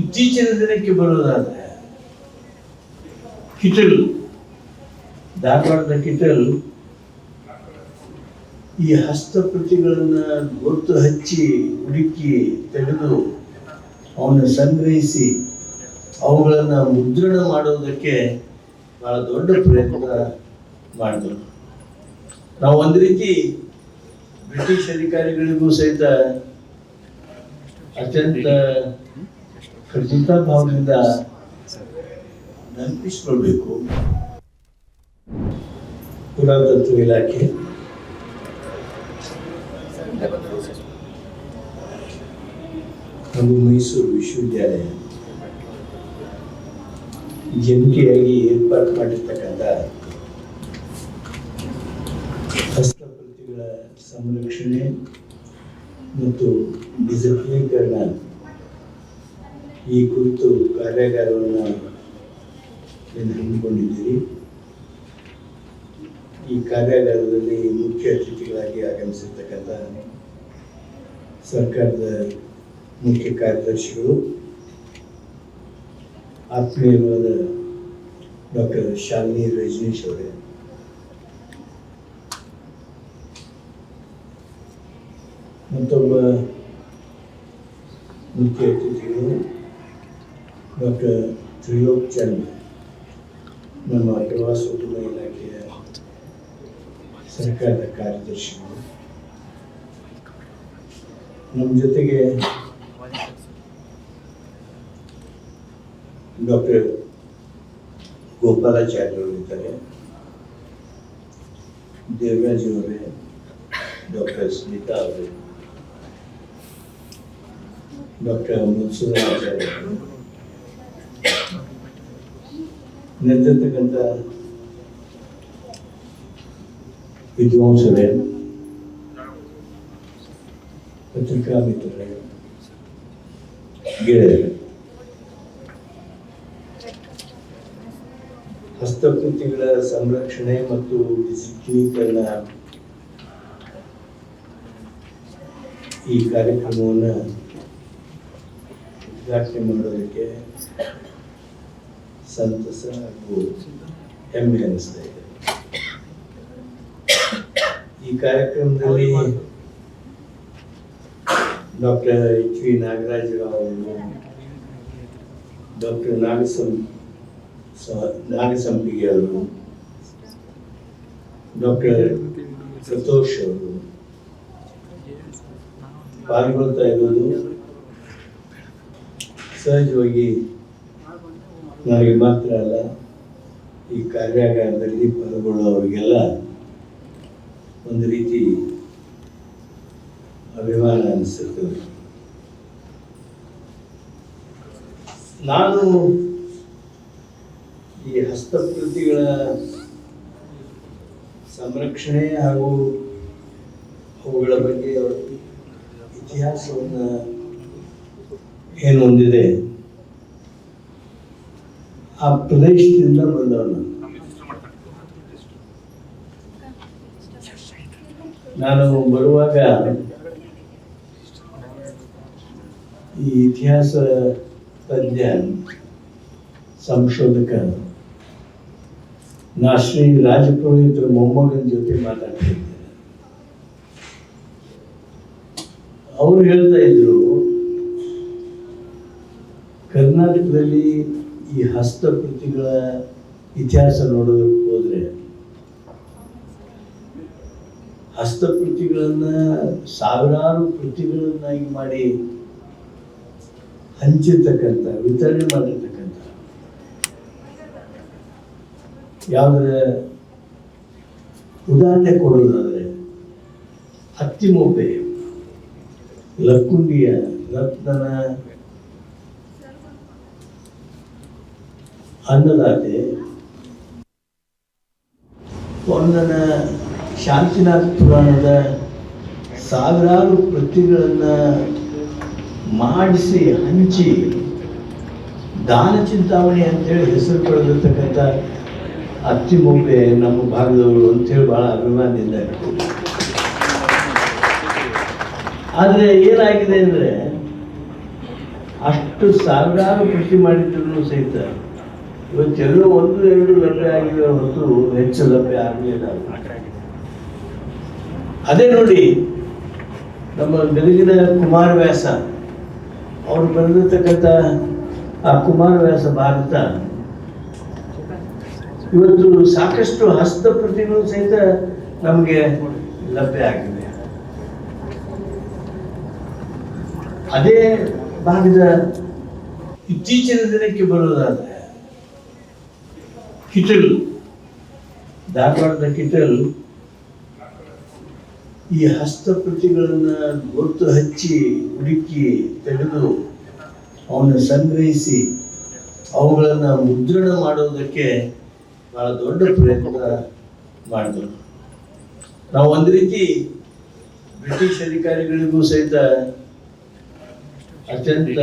ಇತ್ತೀಚಿನ ದಿನಕ್ಕೆ ಬರೋದಾದ್ರೆ ಕಿಟಲ್, ಧಾರವಾಡದ ಕಿಟಲ್ ಈ ಹಸ್ತಪ್ರತಿಗಳನ್ನ ಗೊತ್ತು ಹಚ್ಚಿ ಹುಡುಕಿ ತೆಗೆದು ಅವನ್ನ ಸಂಗ್ರಹಿಸಿ ಅವುಗಳನ್ನು ಮುದ್ರಣ ಮಾಡೋದಕ್ಕೆ ಬಹಳ ದೊಡ್ಡ ಪ್ರಯತ್ನ ಮಾಡಿದ್ರು. ನಾವು ಒಂದು ರೀತಿ ಬ್ರಿಟಿಷ್ ಅಧಿಕಾರಿಗಳಿಗೂ ಸಹಿತ ಅತ್ಯಂತ ಖಚಿತ ಭಾವದಿಂದ ನೆನಪಿಸ್ಕೊಳ್ಬೇಕು. ಪುರಾತತ್ವ ಇಲಾಖೆ ಹಾಗೂ ಮೈಸೂರು ವಿಶ್ವವಿದ್ಯಾಲಯ ಜಂಟಿಯಾಗಿ ಏರ್ಪಾಡು ಮಾಡಿರ್ತಕ್ಕಂಥ ಹಸ್ತಪ್ರತಿಗಳ ಸಂರಕ್ಷಣೆ ಮತ್ತು ಡಿಜಿಟಲೀಕರಣ ಈ ಕುರಿತು ಕಾರ್ಯಾಗಾರವನ್ನು ಹಮ್ಮಿಕೊಂಡಿದ್ದೀರಿ. ಈ ಕಾರ್ಯಾಗಾರದಲ್ಲಿ ಮುಖ್ಯ ಅತಿಥಿಗಳಾಗಿ ಆಗಮಿಸಿರ್ತಕ್ಕಂಥ ಸರ್ಕಾರದ ಮುಖ್ಯ ಕಾರ್ಯದರ್ಶಿಗಳು, ಆತ್ಮೀಯರಾದ ಡಾಕ್ಟರ್ ಶಾಲಿನಿ ರಜನೀಶ್ ಅವರೇ, ಮತ್ತೊಬ್ಬ ಮುಖ್ಯ ಅತಿಥಿಗಳು ಡಾಕ್ಟರ್ ತ್ರಿಲೋಕ್ ಚಂದ್, ನಮ್ಮ ಪ್ರವಾಸೋದ್ಯಮ ಇಲಾಖೆಯ ಸರ್ಕಾರದ ಕಾರ್ಯದರ್ಶಿಗಳು. ನಮ್ಮ ಜೊತೆಗೆ ಡಾಕ್ಟರ್ ಗೋಪಾಲಾಚಾರ್ಯ ಅವರು ಇದ್ದಾರೆ, ದೇವರಾಜ್ ಅವರೇ, ಡಾಕ್ಟರ್ ಸ್ಮಿತಾ ಅವರೇ, ಡಾಕ್ಟರ್ ಮುನ್ಸೂರಾಚಾರ್ಯ ನಿಂತಿರ್ತಕ್ಕಂಥ ವಿದ್ವಾಂಸರೇ, ಪತ್ರಿಕಾ ಮಿತ್ರರೇ, ಗೆಳೆಯರೇ, ಹಸ್ತಪ್ರತಿಗಳ ಸಂರಕ್ಷಣೆ ಮತ್ತು ಡಿಜಿಟಲೀಕರಣ ಈ ಕಾರ್ಯಕ್ರಮವನ್ನು ಉದ್ಘಾಟನೆ ಮಾಡೋದಕ್ಕೆ ಸಂತಸ ಹಾಗೂ ಹೆಮ್ಮೆ ಅನಿಸ್ತಾ ಇದೆ. ಈ ಕಾರ್ಯಕ್ರಮದಲ್ಲಿ ಡಾಕ್ಟರ್ ಎಚ್ ವಿ ನಾಗರಾಜರಾವ್ ಅವರು, ಡಾಕ್ಟರ್ ನಾಗಸಂಪಿಗೆ ಅವರು, ಡಾಕ್ಟರ್ ಸಂತೋಷ್ ಅವರು ಪಾಲ್ಗೊಳ್ತಾ ಇರೋದು ಸಹಜವಾಗಿ ನನಗೆ ಮಾತ್ರ ಅಲ್ಲ, ಈ ಕಾರ್ಯಾಗಾರದಲ್ಲಿ ಪಾಲ್ಗೊಳ್ಳುವವರಿಗೆಲ್ಲ ಒಂದು ರೀತಿ ಅಭಿಮಾನ ಅನಿಸುತ್ತದೆ. ನಾನು ಈ ಹಸ್ತಪ್ರತಿಗಳ ಸಂರಕ್ಷಣೆ ಹಾಗೂ ಅವುಗಳ ಬಗ್ಗೆ ಇತಿಹಾಸವನ್ನು ಏನು ಹೊಂದಿದೆ ಆ ಪ್ರದೇಶದಿಂದ ಬಂದವನು. ನಾನು ಬರುವಾಗ ಈ ಇತಿಹಾಸ ತಜ್ಞ ಸಂಶೋಧಕ ಶ್ರೀ ರಾಜಪುರೋಹಿತರ ಮೊಮ್ಮಗನ ಜೊತೆ ಮಾತಾಡ್ತಿದ್ದೆ. ಅವರು ಹೇಳ್ತಾ ಇದ್ರು, ಕರ್ನಾಟಕದಲ್ಲಿ ಈ ಹಸ್ತಪ್ರತಿಗಳ ಇತಿಹಾಸ ನೋಡೋದಕ್ಕೆ ಹೋದ್ರೆ ಹಸ್ತಪ್ರತಿಗಳನ್ನ ಸಾವಿರಾರು ಕೃತಿಗಳನ್ನಾಗಿ ಮಾಡಿ ಹಂಚಿರ್ತಕ್ಕಂಥ, ವಿತರಣೆ ಮಾಡಿರ್ತಕ್ಕಂಥ, ಯಾವುದರ ಉದಾಹರಣೆ ಕೊಡೋದಾದ್ರೆ ಹತ್ತಿಮೊಬ್ಬೆ, ಲಕ್ಕುಂಡಿಯ, ರತ್ನನ ಅನ್ನದಾತೆ, ಪೊನ್ನನ ಶಾಂತಿನಾಥ ಪುರಾಣದ ಸಾವಿರಾರು ಪ್ರತಿಗಳನ್ನು ಮಾಡಿಸಿ ಹಂಚಿ ದಾನ ಚಿಂತಾಮಣಿ ಅಂತೇಳಿ ಹೆಸರು ಪಡೆದಿರ್ತಕ್ಕಂಥ ಅತ್ತಿಮೊಬ್ಬೆ ನಮ್ಮ ಭಾಗದವರು ಅಂತೇಳಿ ಭಾಳ ಅಭಿಮಾನದಿಂದ ಇರ್ತೀವಿ. ಆದರೆ ಏನಾಗಿದೆ ಅಂದರೆ ಅಷ್ಟು ಇಷ್ಟು ಸಾವಿರಾರು ಕೃಷಿ ಮಾಡಿದ್ರು ಸಹಿತ ಇವತ್ತೆಲ್ಲೋ ಒಂದು ಎರಡು ಲಭ್ಯ ಆಗಿವೆ ಹೊರತು ಹೆಚ್ಚು ಲಭ್ಯ ಆಗಲಿಲ್ಲ. ಅದೇ ನೋಡಿ ನಮ್ಮ ಗದಗಿನ ಕುಮಾರವ್ಯಾಸ ಅವರು ಬರೆದಿರ್ತಕ್ಕಂಥ ಆ ಕುಮಾರವ್ಯಾಸ ಭಾರತ ಇವತ್ತು ಸಾಕಷ್ಟು ಹಸ್ತಪ್ರತಿಗಳು ಸಹಿತ ನಮಗೆ ಲಭ್ಯ ಆಗಿವೆ. ಅದೇ ಭಾಗದ ಇತ್ತೀಚಿನ ದಿನಕ್ಕೆ ಬರೋದಾದ್ರೆ ಕಿಟಲ್, ಧಾರವಾಡದ ಕಿಟಲ್ ಈ ಹಸ್ತಪ್ರತಿಗಳನ್ನ ಗೊತ್ತು ಹಚ್ಚಿ ಹುಡುಕಿ ತೆಗೆದು ಅವನ್ನ ಸಂಗ್ರಹಿಸಿ ಅವುಗಳನ್ನ ಮುದ್ರಣ ಮಾಡೋದಕ್ಕೆ ಬಹಳ ದೊಡ್ಡ ಪ್ರಯತ್ನ ಮಾಡಿದ್ರು. ನಾವು ಒಂದು ರೀತಿ ಬ್ರಿಟಿಷ್ ಅಧಿಕಾರಿಗಳಿಗೂ ಸಹಿತ ಅತ್ಯಂತ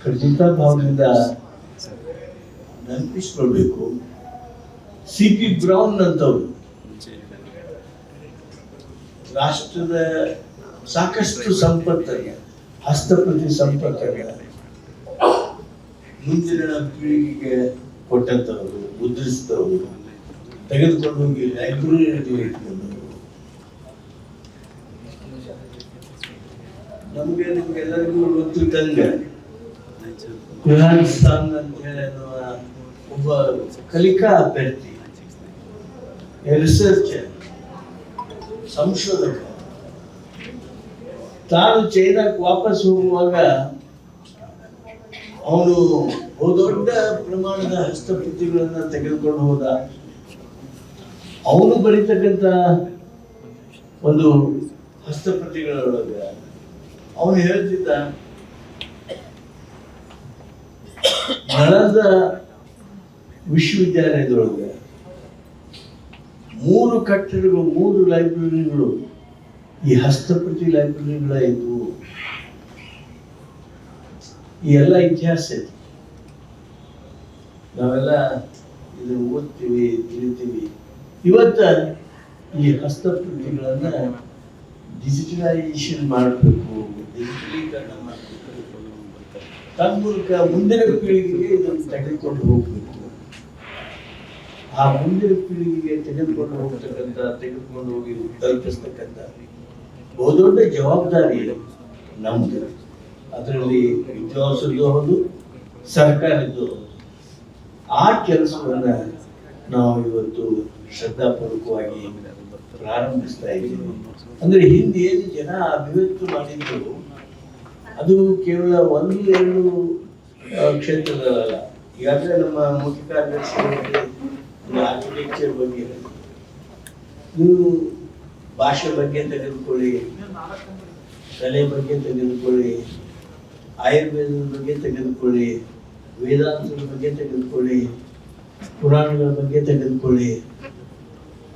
ಖಚಿತ ಭಾವದಿಂದ ನೆನಪಿಸ್ಕೊಳ್ಬೇಕು. C.P. ಬ್ರೌನ್ ಅಂತವ್ರು ರಾಷ್ಟ್ರದ ಸಾಕಷ್ಟು ಸಂಪತ್ತನ್ನ, ಹಸ್ತಪ್ರತಿ ಸಂಪತ್ತನ್ನ ಮುಂದಿನ ಪೀಳಿಗೆಗೆ ಕೊಟ್ಟಂತವರು, ಮುದ್ರಿಸಿದವರು, ತೆಗೆದುಕೊಂಡು ಹೋಗಿ ಲೈಬ್ರರಿಯಲ್ಲಿ ಇಟ್ಕೊಂಡವರು. ನಿಮ್ಗೆಲ್ಲರಿಗೂ ಗೊತ್ತಿದ್ದಂಗೆ ಕುಲ್ಹಾನ್ ಅಂತ ಹೇಳಿ ಒಬ್ಬ ಕಲಿಕಾ ಅಭ್ಯರ್ಥಿ, ರಿಸರ್ಚರ್, ಸಂಶೋಧಕ, ತಾನು ಚೈನಾಕ್ಕೆ ವಾಪಸ್ ಹೋಗುವಾಗ ಅವನು ದೊಡ್ಡ ಪ್ರಮಾಣದ ಹಸ್ತಪ್ರತಿಗಳನ್ನ ತೆಗೆದುಕೊಂಡು ಹೋದ. ಅವನು ಬರೀತಕ್ಕಂಥ ಒಂದು ಹಸ್ತಪ್ರತಿಗಳೊಳಗೆ ಅವನು ಹೇಳ್ತಿದ್ದ, ನಳಂದ ವಿಶ್ವವಿದ್ಯಾಲಯದೊಳಗೆ 3 ಕಟ್ಟಡಗಳು, 3 ಲೈಬ್ರರಿಗಳು ಈ ಹಸ್ತಪ್ರತಿ ಲೈಬ್ರರಿಗಳ ಇದ್ವು. ಈ ಎಲ್ಲ ಇತಿಹಾಸ ಐತಿ, ನಾವೆಲ್ಲ ಇದನ್ನು ಓದ್ತೀವಿ, ತಿಳಿತೀವಿ. ಇವತ್ತ ಈ ಹಸ್ತಪ್ರತಿಗಳನ್ನ ಡಿಜಿಟಲೈಸೇಷನ್ ಮಾಡಬೇಕು, ಡಿಜಿಟಲೀಕರಣ ಮಾಡಬೇಕು, ತನ್ಮೂಲಕ ಮುಂದಿನ ಪೀಳಿಗೆಗೆ ಇದನ್ನು ತೆಗೆದುಕೊಂಡು ಹೋಗ್ಬೇಕು. ಆ ಮುಂದಿನ ಪೀಳಿಗೆಗೆ ತೆಗೆದುಕೊಂಡು ಹೋಗಿ ತಲುಪಿಸ್ತಕ್ಕಂಥ ಬಹುದೊಡ್ಡ ಜವಾಬ್ದಾರಿ ನಮ್ದು. ಅದರಲ್ಲಿ ವಿದ್ವಾಂಸರದ್ದು ಹೌದು, ಸರ್ಕಾರದ್ದು ಹೌದು. ಆ ಕೆಲಸವನ್ನ ನಾವು ಇವತ್ತು ಶ್ರದ್ಧಾಪೂರ್ವಕವಾಗಿ ಪ್ರಾರಂಭಿಸ್ತಾ ಇದ್ದೀವಿ. ಅಂದ್ರೆ ಹಿಂದೆ ಏನು ಜನ ಅಭಿವ್ಯಕ್ತಿ ಮಾಡಿದ್ರು ಅದು ಕೇವಲ 1-2 ಕ್ಷೇತ್ರದಲ್ಲ. ಈಗಾಗಲೇ ನಮ್ಮ ಮುಖ್ಯ ಕಾರ್ಯದರ್ಶಿ ಆರ್ಕಿಟೆಕ್ಚರ್ ಬಗ್ಗೆ, ನೀವು ಭಾಷೆ ಬಗ್ಗೆ ತೆಗೆದುಕೊಳ್ಳಿ, ಕಲೆ ಬಗ್ಗೆ ತೆಗೆದುಕೊಳ್ಳಿ, ಆಯುರ್ವೇದದ ಬಗ್ಗೆ ತೆಗೆದುಕೊಳ್ಳಿ, ವೇದಾಂತದ ಬಗ್ಗೆ ತೆಗೆದುಕೊಳ್ಳಿ, ಪುರಾಣಗಳ ಬಗ್ಗೆ ತೆಗೆದುಕೊಳ್ಳಿ,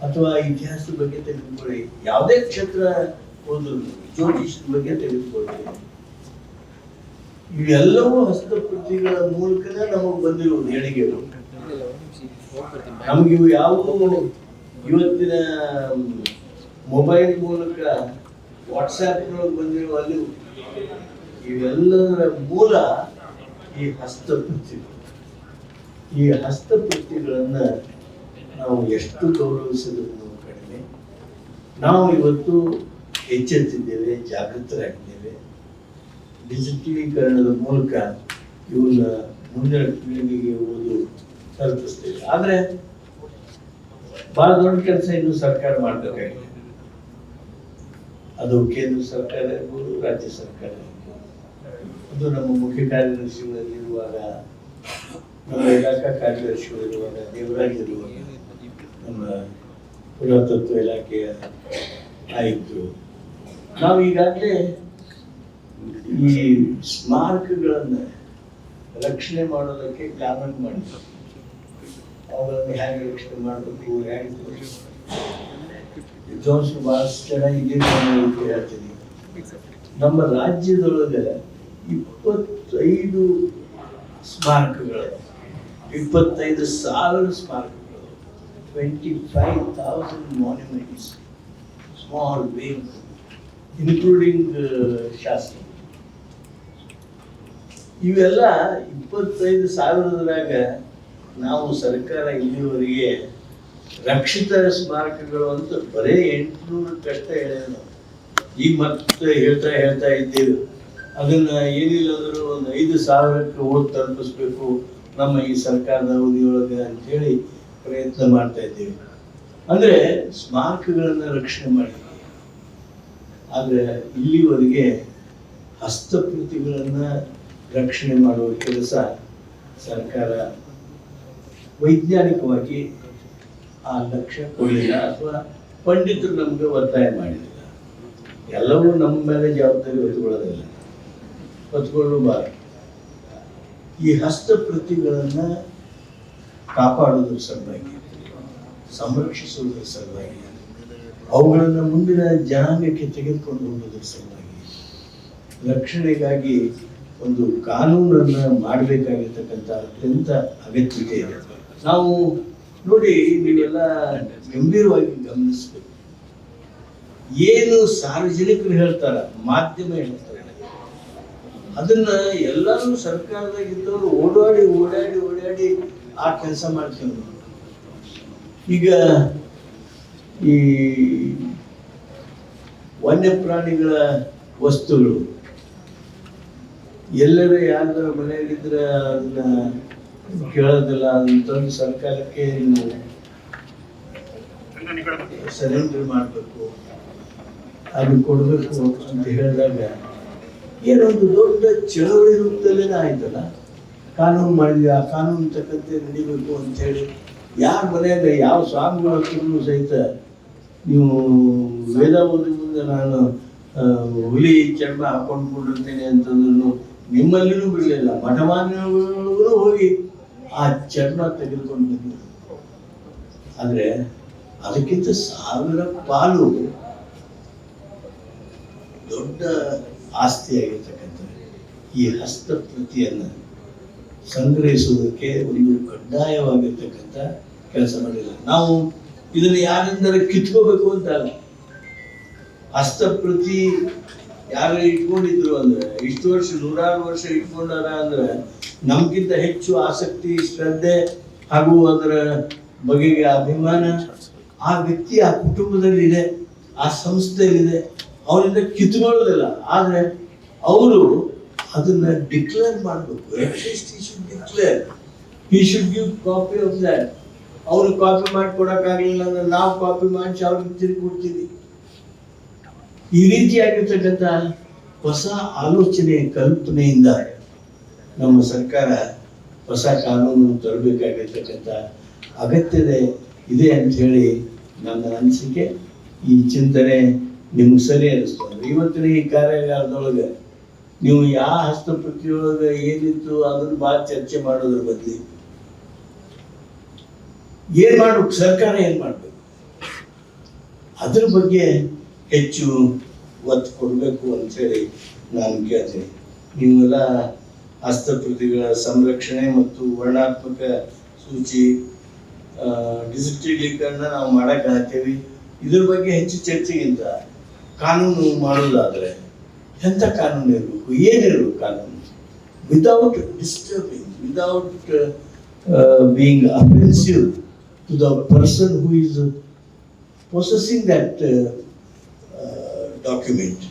ಅಥವಾ ಇತಿಹಾಸದ ಬಗ್ಗೆ ತೆಗೆದುಕೊಳ್ಳಿ, ಯಾವುದೇ ಕ್ಷೇತ್ರ ಓದಿದ್ರು, ಜ್ಯೋತಿಷದ ಬಗ್ಗೆ ತೆಗೆದುಕೊಳ್ಳಿ, ಇವೆಲ್ಲವೂ ಹಸ್ತಪ್ರತಿಗಳ ಮೂಲಕನೇ ನಮಗೆ ಬಂದಿರುವ ದೇಣಿಗೆಗಳು. ನಮಗಿವು ಯಾವುವು ಇವತ್ತಿನ ಮೊಬೈಲ್ ಮೂಲಕ ವಾಟ್ಸ್ಆ್ಯಪ್ನೊಳಗೆ ಬಂದಿರುವ ಅಲ್ಲಿ ಇವೆಲ್ಲದರ ಮೂಲ ಈ ಹಸ್ತಪ್ರತಿಗಳು. ಈ ಹಸ್ತಪ್ರತಿಗಳನ್ನ ನಾವು ಎಷ್ಟು ಗೌರವಿಸಿದ್ರು ಕಡಿಮೆ. ನಾವು ಇವತ್ತು ಎಚ್ಚೆತ್ತಿದ್ದೇವೆ, ಜಾಗೃತರಾಗಿದ್ದೇವೆ. ಡಿಜಿಟಲೀಕರಣದ ಮೂಲಕ ಇವನ್ನ ಮುಂದಿನ ಪೀಳಿಗೆಗೆ ಓದು ತಲುಪಿಸ್ತೇವೆ. ಆದ್ರೆ ಬಹಳ ದೊಡ್ಡ ಕೆಲಸ ಇನ್ನು ಸರ್ಕಾರ ಮಾಡಬೇಕಾಗಿದೆ. ಅದು ಕೇಂದ್ರ ಸರ್ಕಾರ ಇರ್ಬೋದು, ರಾಜ್ಯ ಸರ್ಕಾರ ಇರ್ಬೋದು. ಅದು ನಮ್ಮ ಮುಖ್ಯ ಕಾರ್ಯದರ್ಶಿಗಳಲ್ಲಿರುವಾಗ, ನಮ್ಮ ಇಲಾಖಾ ಕಾರ್ಯದರ್ಶಿಗಳಿರುವಾಗ, ದೇವರಾಜ್ ಇರುವಾಗ, ನಮ್ಮ ಪುರಾತತ್ವ ಇಲಾಖೆಯ ಆಯುಕ್ತರು, ನಾವು ಈಗಾಗಲೇ ಈ ಸ್ಮಾರಕಗಳನ್ನ ರಕ್ಷಣೆ ಮಾಡೋದಕ್ಕೆ ಕಾನೂನು ಮಾಡಿದ್ವಿ. ಅವುಗಳನ್ನು ಹೇಗೆ ರಕ್ಷಣೆ ಮಾಡಬೇಕು, ಹೇಗೆ ವಿದ್ವಾಂಸರು ಬಹಳಷ್ಟು ಚೆನ್ನಾಗಿ ಹೇಳ್ತೀನಿ. ನಮ್ಮ ರಾಜ್ಯದೊಳಗೆ 25 ಸ್ಮಾರಕಗಳು, 25,000 ಸ್ಮಾರಕಗಳು, 25,000 monuments, small, big, including ಶಾಸನ. ಇವೆಲ್ಲ 25,000 ನಾವು ಸರ್ಕಾರ ಇಲ್ಲಿವರೆಗೆ ರಕ್ಷಿತ ಸ್ಮಾರಕಗಳು ಅಂತ ಬರೇ 800 ಕಷ್ಟ ಹೇಳಿದ್ರು. ಈಗ ಮತ್ತೆ ಹೇಳ್ತಾ ಇದ್ದೇವೆ ಅದನ್ನ ಏನಿಲ್ಲ ಅಂದರೂ ಒಂದು 5,000ಕ್ಕೆ ಓಟ್ ತಲುಪಿಸ್ಬೇಕು ನಮ್ಮ ಈ ಸರ್ಕಾರದ ಅವಧಿಯೊಳಗೆ ಅಂತೇಳಿ ಪ್ರಯತ್ನ ಮಾಡ್ತಾ ಇದ್ದೇವೆ. ಅಂದ್ರೆ ಸ್ಮಾರಕಗಳನ್ನ ರಕ್ಷಣೆ ಮಾಡಿದ್ದೀವಿ. ಆದ್ರೆ ಇಲ್ಲಿವರೆಗೆ ಹಸ್ತಪ್ರತಿಗಳನ್ನ ರಕ್ಷಣೆ ಮಾಡುವ ಕೆಲಸ ಸರ್ಕಾರ ವೈಜ್ಞಾನಿಕವಾಗಿ ಆ ಲಕ್ಷ್ಯ ಕೊಡಲಿಲ್ಲ ಅಥವಾ ಪಂಡಿತರು ನಮ್ಗೆ ಒತ್ತಾಯ ಮಾಡಿಲ್ಲ. ಎಲ್ಲವೂ ನಮ್ಮ ಮೇಲೆ ಜವಾಬ್ದಾರಿ ಹೊತ್ಕೊಳ್ಳಬಾರದು. ಈ ಹಸ್ತಪ್ರತಿಗಳನ್ನ ಕಾಪಾಡೋದ್ರ ಸಲುವಾಗಿ, ಸಂರಕ್ಷಿಸುವುದರ ಸಲುವಾಗಿ, ಅವುಗಳನ್ನು ಮುಂದಿನ ಜನಾಂಗಕ್ಕೆ ತೆಗೆದುಕೊಂಡು ಹೋಗೋದ್ರ ಸಲುವಾಗಿ, ರಕ್ಷಣೆಗಾಗಿ ಒಂದು ಕಾನೂನನ್ನ ಮಾಡಬೇಕಾಗಿರ್ತಕ್ಕಂಥ ಅತ್ಯಂತ ಅಗತ್ಯತೆ ಇದೆ. ನಾವು ನೋಡಿ, ನೀವೆಲ್ಲ ಗಂಭೀರವಾಗಿ ಗಮನಿಸ್ಬೇಕು. ಏನು ಸಾರ್ವಜನಿಕರು ಹೇಳ್ತಾರ, ಮಾಧ್ಯಮ ಹೇಳ್ತಾರೆ, ಅದನ್ನ ಎಲ್ಲರೂ ಸರ್ಕಾರದಾಗಿದ್ದವರು ಓಡಾಡಿ ಆ ಕೆಲಸ ಮಾಡ್ತೀವಿ. ಈಗ ಈ ವನ್ಯ ಪ್ರಾಣಿಗಳ ವಸ್ತುಗಳು ಎಲ್ಲರೂ ಯಾರ ಮನೆಯಲ್ಲಿದ್ರೆ ಅದನ್ನ ಕೇಳೋದಿಲ್ಲ, ಅದನ್ನ ತಂದು ಸರ್ಕಾರಕ್ಕೆ ನೀವು ಸರೆಂಡರ್ ಮಾಡಬೇಕು, ಅದನ್ನು ಕೊಡಬೇಕು ಅಂತ ಹೇಳಿದಾಗ ಏನೊಂದು ದೊಡ್ಡ ಚಳವಳಿ ರೂಪದಲ್ಲೇ ಆಯ್ತಲ್ಲ. ಕಾನೂನು ಮಾಡಿದ್ವಿ, ಆ ಕಾನೂನು ತಕ್ಕಂತೆ ನಡಿಬೇಕು ಅಂತ ಹೇಳಿ ಯಾರ ಮನೆಯಾಗ ಯಾವ ಸ್ವಾಮಿಗಳ ಹತ್ರನೂ ಸಹಿತ ನೀವು ವೇದ ಓದಿ ಮುಂದೆ ನಾನು ಹುಲಿ ಚರ್ಮ ಹಾಕೊಂಡ್ಕೊಂಡಿರ್ತೇನೆ ಅಂತಂದ್ರೂ ನಿಮ್ಮಲ್ಲಿನೂ ಬಿಡಲಿಲ್ಲ. ಮಠಮಾನ್ಯಗಳಿಗೂ ಹೋಗಿ ಆ ಚರ್ಮ ತೆಗೆದುಕೊಂಡು ಬಂದಿದ್ರು. ಆದರೆ ಅದಕ್ಕಿಂತ 1000 ಪಾಲು ದೊಡ್ಡ ಆಸ್ತಿಯಾಗಿರ್ತಕ್ಕಂಥ ಈ ಹಸ್ತಪ್ರತಿಯನ್ನು ಸಂಗ್ರಹಿಸುವುದಕ್ಕೆ ಒಂದು ಕಡ್ಡಾಯವಾಗಿರ್ತಕ್ಕಂಥ ಕೆಲಸ ಮಾಡಿಲ್ಲ. ನಾವು ಇದನ್ನು ಯಾರಿಂದರ ಕಿತ್ಕೋಬೇಕು ಅಂತ ಅಲ್ಲ. ಹಸ್ತಪ್ರತಿ ಯಾರು ಇಟ್ಕೊಂಡಿದ್ರು ಅಂದ್ರೆ, ಇಷ್ಟು ವರ್ಷ 100 ವರ್ಷ ಇಟ್ಕೊಂಡಾರ ಅಂದ್ರೆ ನಮ್ಗಿಂತ ಹೆಚ್ಚು ಆಸಕ್ತಿ, ಶ್ರದ್ಧೆ ಹಾಗೂ ಅದರ ಬಗೆಗೆ ಅಭಿಮಾನ ಆ ವ್ಯಕ್ತಿ, ಆ ಕುಟುಂಬದಲ್ಲಿದೆ, ಆ ಸಂಸ್ಥೆಯಲ್ಲಿದೆ. ಅವರಿಂದ ಕಿತ್ಕೊಳ್ಳೋದಿಲ್ಲ. ಆದರೆ ಅವರು ಅದನ್ನ ಡಿಕ್ಲೇರ್ ಮಾಡಬೇಕು. At least he should give copy of that. ಅವರು ಕಾಪಿ ಮಾಡಿ ಕೊಡೋಕ್ಕಾಗಲಿಲ್ಲ ಅಂದ್ರೆ ನಾವು ಕಾಪಿ ಮಾಡಿಸಿ ಅವ್ರಿಗೆ ತಿರುಗಿ ಕೊಡ್ತೀವಿ. ಈ ರೀತಿಯಾಗಿರ್ತಕ್ಕಂಥ ಹೊಸ ಆಲೋಚನೆ, ಕಲ್ಪನೆಯಿಂದ ನಮ್ಮ ಸರ್ಕಾರ ಹೊಸ ಕಾನೂನು ತರಬೇಕಾಗಿರ್ತಕ್ಕಂಥ ಅಗತ್ಯತೆ ಇದೆ ಅಂತ ಹೇಳಿ ನನ್ನ ಅನಿಸಿಕೆ. ಈ ಚಿಂತನೆ ನಿಮ್ಗೆ ಸರಿ ಅನಿಸ್ತದೆ. ಇವತ್ತಿನ ಈ ಕಾರ್ಯಾಗಾರದೊಳಗೆ ನೀವು ಯಾವ ಹಸ್ತಪ್ರತಿಯೊಳಗೆ ಏನಿತ್ತು ಅದನ್ನು ಭಾಳ ಚರ್ಚೆ ಮಾಡೋದ್ರ ಬದಲಿ ಏನ್ ಮಾಡ್ಬೇಕು, ಸರ್ಕಾರ ಏನ್ ಮಾಡ್ಬೇಕು, ಅದ್ರ ಬಗ್ಗೆ ಹೆಚ್ಚು ಒತ್ತು ಕೊಡಬೇಕು ಅಂತೇಳಿ ನಾನು ಕೇಳ್ತೀನಿ. ನೀವೆಲ್ಲ ಹಸ್ತಪ್ರತಿಗಳ ಸಂರಕ್ಷಣೆ ಮತ್ತು ವರ್ಣಾತ್ಮಕ ಸೂಚಿ ಡಿಜಿಟಲೀಕರಣ ನಾವು ಮಾಡಕ್ಕಾಗ್ತೇವೆ. ಇದ್ರ ಬಗ್ಗೆ ಹೆಚ್ಚು ಚರ್ಚೆಗಿಂತ ಕಾನೂನು ಮಾಡೋದಾದ್ರೆ ಎಂಥ ಕಾನೂನು ಇರಬೇಕು, ಏನಿರಬೇಕು ಕಾನೂನು, without disturbing, without being offensive to the person who is possessing that document.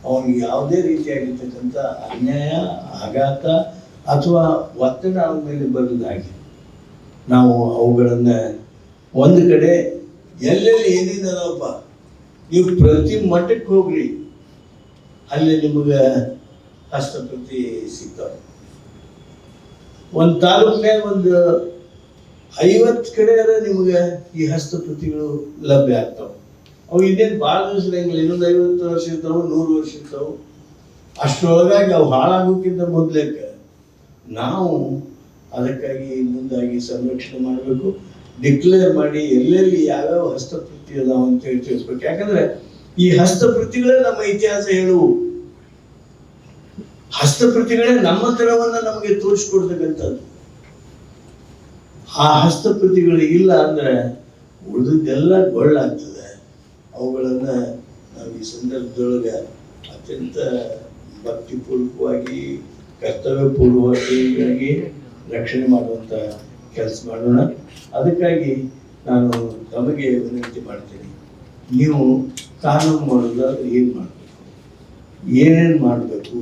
ಅವನಿಗೆ ಯಾವುದೇ ರೀತಿಯಾಗಿರ್ತಕ್ಕಂಥ ಅನ್ಯಾಯ, ಆಘಾತ ಅಥವಾ ಒತ್ತಡ ಅವನ ಮೇಲೆ ಬರೋದಾಗಿ ನಾವು ಅವುಗಳನ್ನು ಒಂದು ಕಡೆ ಎಲ್ಲೆಲ್ಲಿ ಏನೇನು ಅದಾವಪ್ಪ, ನೀವು ಪ್ರತಿ ಮಠಕ್ಕೆ ಹೋಗ್ರಿ, ಅಲ್ಲಿ ನಿಮಗೆ ಹಸ್ತಪ್ರತಿ ಸಿಗ್ತಾವೆ. ಒಂದು ತಾಲೂಕಿನಾಗ ಒಂದು 50 ಕಡೆ ನಿಮಗೆ ಈ ಹಸ್ತಪ್ರತಿಗಳು ಲಭ್ಯ ಆಗ್ತಾವೆ. ಅವು ಇನ್ನೇನು ಭಾಳ ದಿವಸ ಇರಂಗಿಲ್ಲ, ಇನ್ನೊಂದು 50 ವರ್ಷ ಇರ್ತಾವೆ, 100 ವರ್ಷ ಇರ್ತಾವೆ. ಅಷ್ಟರೊಳಗಾಗಿ ಅವು ಹಾಳಾಗೋಕ್ಕಿಂತ ಮೊದಲಕ್ಕೆ ನಾವು ಅದಕ್ಕಾಗಿ ಮುಂದಾಗಿ ಸಂರಕ್ಷಣೆ ಮಾಡಬೇಕು. ಡಿಕ್ಲೇರ್ ಮಾಡಿ ಎಲ್ಲೆಲ್ಲಿ ಯಾವ್ಯಾವ ಹಸ್ತಪ್ರತಿ ಅದಾವ ಅಂತ ಹೇಳಿ ತಿಳಿಸ್ಬೇಕು. ಯಾಕಂದ್ರೆ ಈ ಹಸ್ತಪ್ರತಿಗಳೇ ನಮ್ಮ ಇತಿಹಾಸ ಹೇಳುವು. ಹಸ್ತಪ್ರತಿಗಳೇ ನಮ್ಮ ತರವನ್ನ ನಮಗೆ ತೋರಿಸ್ಕೊಡ್ತಕ್ಕಂಥದ್ದು. ಆ ಹಸ್ತಪ್ರತಿಗಳು ಇಲ್ಲ ಅಂದ್ರೆ ಉಳಿದದ್ದೆಲ್ಲ ಗೊಳ್ಳಾಗ್ತದೆ. ಅವುಗಳನ್ನ ನಾವು ಈ ಸಂದರ್ಭದೊಳಗೆ ಅತ್ಯಂತ ಭಕ್ತಿಪೂರ್ವಕವಾಗಿ ಕರ್ತವ್ಯ ಪೂರ್ವಕವಾಗಿ ರಕ್ಷಣೆ ಮಾಡುವಂಥ ಕೆಲಸ ಮಾಡೋಣ. ಅದಕ್ಕಾಗಿ ನಾನು ತಮಗೆ ವಿನಂತಿ ಮಾಡ್ತೀನಿ, ನೀವು ಕಾನೂನು ಮಾಡೋದಾದ್ರೆ ಏನು ಮಾಡಬೇಕು, ಏನೇನು ಮಾಡಬೇಕು,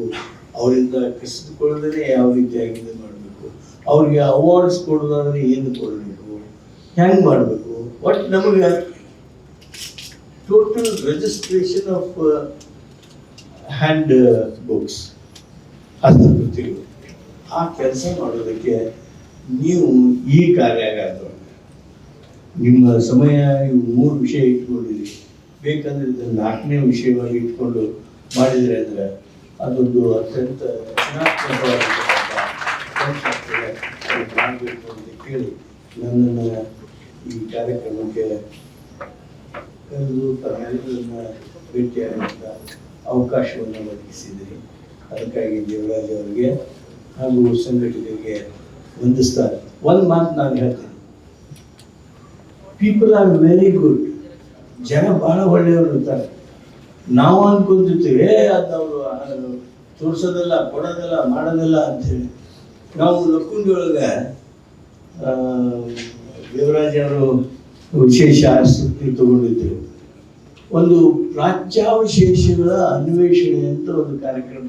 ಅವರಿಂದ ಕಸಿದುಕೊಳ್ಳದೇ ಯಾವ ರೀತಿಯಾಗಿ ಇದು ಮಾಡಬೇಕು, ಅವ್ರಿಗೆ ಅವಾರ್ಡ್ಸ್ ಕೊಡೋದಾದ್ರೆ ಏನು ಕೊಡಬೇಕು, ಹೆಂಗೆ ಮಾಡಬೇಕು, ಒಟ್ಟು ನಮಗೆ total registration of hand books, ಹಸ್ತಕೃತಿಗಳು, ಆ ಕೆಲಸ ಮಾಡೋದಕ್ಕೆ ನೀವು ಈ ಕಾರ್ಯಾಗಾರದೊಳಗೆ ನಿಮ್ಮ ಸಮಯ ಇವು 3 ವಿಷಯ ಇಟ್ಕೊಂಡಿರಿ. ಬೇಕಂದ್ರೆ ಇದನ್ನು 4ನೇ ವಿಷಯವಾಗಿ ಇಟ್ಕೊಂಡು ಮಾಡಿದರೆ ಅಂದರೆ ಅದೊಂದು ಅತ್ಯಂತ ರಚನಾತ್ಮಕವಾದಂಥ ಮಾಡಬೇಕು ಅಂತ ಕೇಳಿ ನನ್ನನ್ನು ಈ ಕಾರ್ಯಕ್ರಮಕ್ಕೆ ಕರೆದು ತಮ್ಮೆಲ್ಲರನ್ನ ಭೇಟಿಯಾಗುವಂಥ ಅವಕಾಶವನ್ನು ಒದಗಿಸಿದ್ದೀರಿ. ಅದಕ್ಕಾಗಿ ದೇವರಾಜ್ ಅವರಿಗೆ ಹಾಗೂ ಸಂಘಟನೆಗೆ ವಂದಿಸ್ತಾರೆ. ಒಂದು ಮಾತು ನಾನು ಹೇಳ್ತೀನಿ, ಪೀಪಲ್ ಆರ್ ವೆರಿ ಗುಡ್. ಜನ ಬಹಳ ಒಳ್ಳೆಯವರು ಇರ್ತಾರೆ. ನಾವು ಅನ್ಕೊಂತಿರ್ತೀವಿ ಅದವರು ತೋರಿಸೋದಿಲ್ಲ, ಕೊಡೋದಿಲ್ಲ, ಮಾಡೋದಿಲ್ಲ ಅಂಥೇಳಿ. ನಾವು ಲಕ್ಕುಂಡಿಯೊಳಗೆ ದೇವರಾಜ್ ಅವರು ವಿಶೇಷ ಆಸಕ್ತಿ ತಗೊಂಡಿದ್ರು. ಒಂದು ಪ್ರಾಚ್ಯಾವಶೇಷಗಳ ಅನ್ವೇಷಣೆ ಅಂತ ಒಂದು ಕಾರ್ಯಕ್ರಮ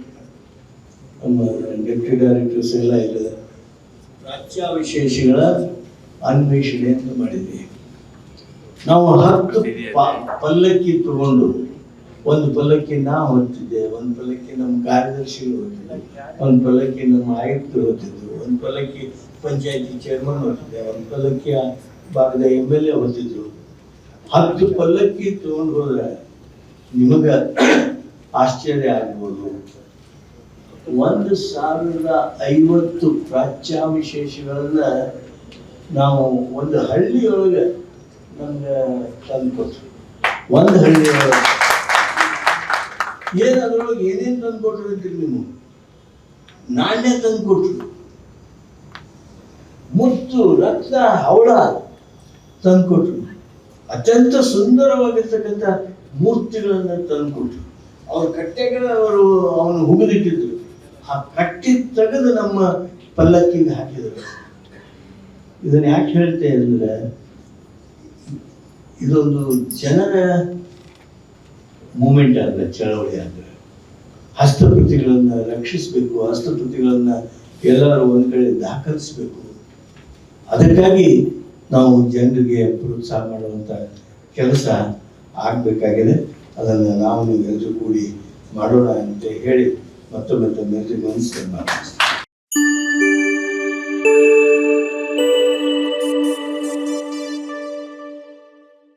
ನಮ್ಮ ಡೆಪ್ಯೂಟಿ ಡೈರೆಕ್ಟರ್ಸ್ ಎಲ್ಲ ಇಲ್ಲ, ಪ್ರಾಚ್ಯಾವಶೇಷಗಳ ಅನ್ವೇಷಣೆ ಅಂತ ಮಾಡಿದ್ವಿ. ನಾವು 10 ಪಲ್ಲಕ್ಕಿ ತಗೊಂಡು, ಒಂದು ಪಲ್ಲಕ್ಕಿ ನಾ ಹೊತ್ತಿದ್ದೆ, ಒಂದು ಪಲ್ಲಕ್ಕಿ ನಮ್ಮ ಕಾರ್ಯದರ್ಶಿಗಳು ಹೊತ್ತಿದ್ದೆ, ಒಂದು ಪಲ್ಲಕ್ಕಿ ನಮ್ಮ ಆಯುಕ್ತರು ಹೊತ್ತಿದ್ರು, ಒಂದು ಪಲ್ಲಕ್ಕಿ ಪಂಚಾಯತಿ ಚೇರ್ಮನ್ ಹೊತ್ತಿದ್ದೆ, ಒಂದು ಪಲ್ಲಕ್ಕಿ ಭಾಗದ MLA ಹೊತ್ತಿದ್ರು. 10 ಪಲ್ಲಕ್ಕಿ ತಗೊಂಡು ಹೋದ್ರೆ ನಿಮಗೆ ಆಶ್ಚರ್ಯ ಆಗ್ಬೋದು. 1050 ಪ್ರಾಚ್ಯಾವಶೇಷಗಳನ್ನ ನಾವು ಒಂದು ಹಳ್ಳಿಯೊಳಗೆ ನಮ್ಗೆ ತಂದುಕೊಟ್ರು. ಒಂದು ಹಳ್ಳಿಯೊಳಗೆ ಏನು ಅದರೊಳಗೆ ಏನೇನು ತಂದುಕೊಟ್ರು ಅಂತೀರಿ ನೀವು? ನಾಣ್ಯ ತಂದುಕೊಟ್ರು, ಮುತ್ತು, ರತ್ನ, ಹವಳ ತಂದುಕೊಟ್ರು, ಅತ್ಯಂತ ಸುಂದರವಾಗಿರ್ತಕ್ಕಂಥ ಮೂರ್ತಿಗಳನ್ನು ತಂದುಕೊಟ್ರು. ಅವ್ರ ಕಟ್ಟೆಗಳ ಅವನು ಹುಗಿದಿಟ್ಟಿದ್ರು, ಆ ಕಟ್ಟಿ ತೆಗೆದು ನಮ್ಮ ಪಲ್ಲಕ್ಕಿಗೆ ಹಾಕಿದರು. ಇದನ್ನು ಯಾಕೆ ಹೇಳ್ತೇನೆ ಅಂದರೆ, ಇದೊಂದು ಜನರ ಮೂಮೆಂಟ್ ಅಂದರೆ, ಚಳವಳಿ ಅಂದರೆ. ಹಸ್ತಪ್ರತಿಗಳನ್ನು ರಕ್ಷಿಸಬೇಕು, ಹಸ್ತಪ್ರತಿಗಳನ್ನು ಎಲ್ಲರೂ ಒಂದು ಕಡೆ ದಾಖಲಿಸಬೇಕು. ಅದಕ್ಕಾಗಿ ನಾವು ಜನರಿಗೆ ಪ್ರೋತ್ಸಾಹ ಮಾಡುವಂಥ ಕೆಲಸ ಆಗಬೇಕಾಗಿದೆ. ಅದನ್ನು ನಾವು ಎಲ್ಲರೂ ಕೂಡಿ ಮಾಡೋಣ ಅಂತ ಹೇಳಿ ಮತ್ತೊಮ್ಮೆ ತಮ್ಮೆಲ್ಲರಿಗೂ ಮನಸ್ಸನ್ನು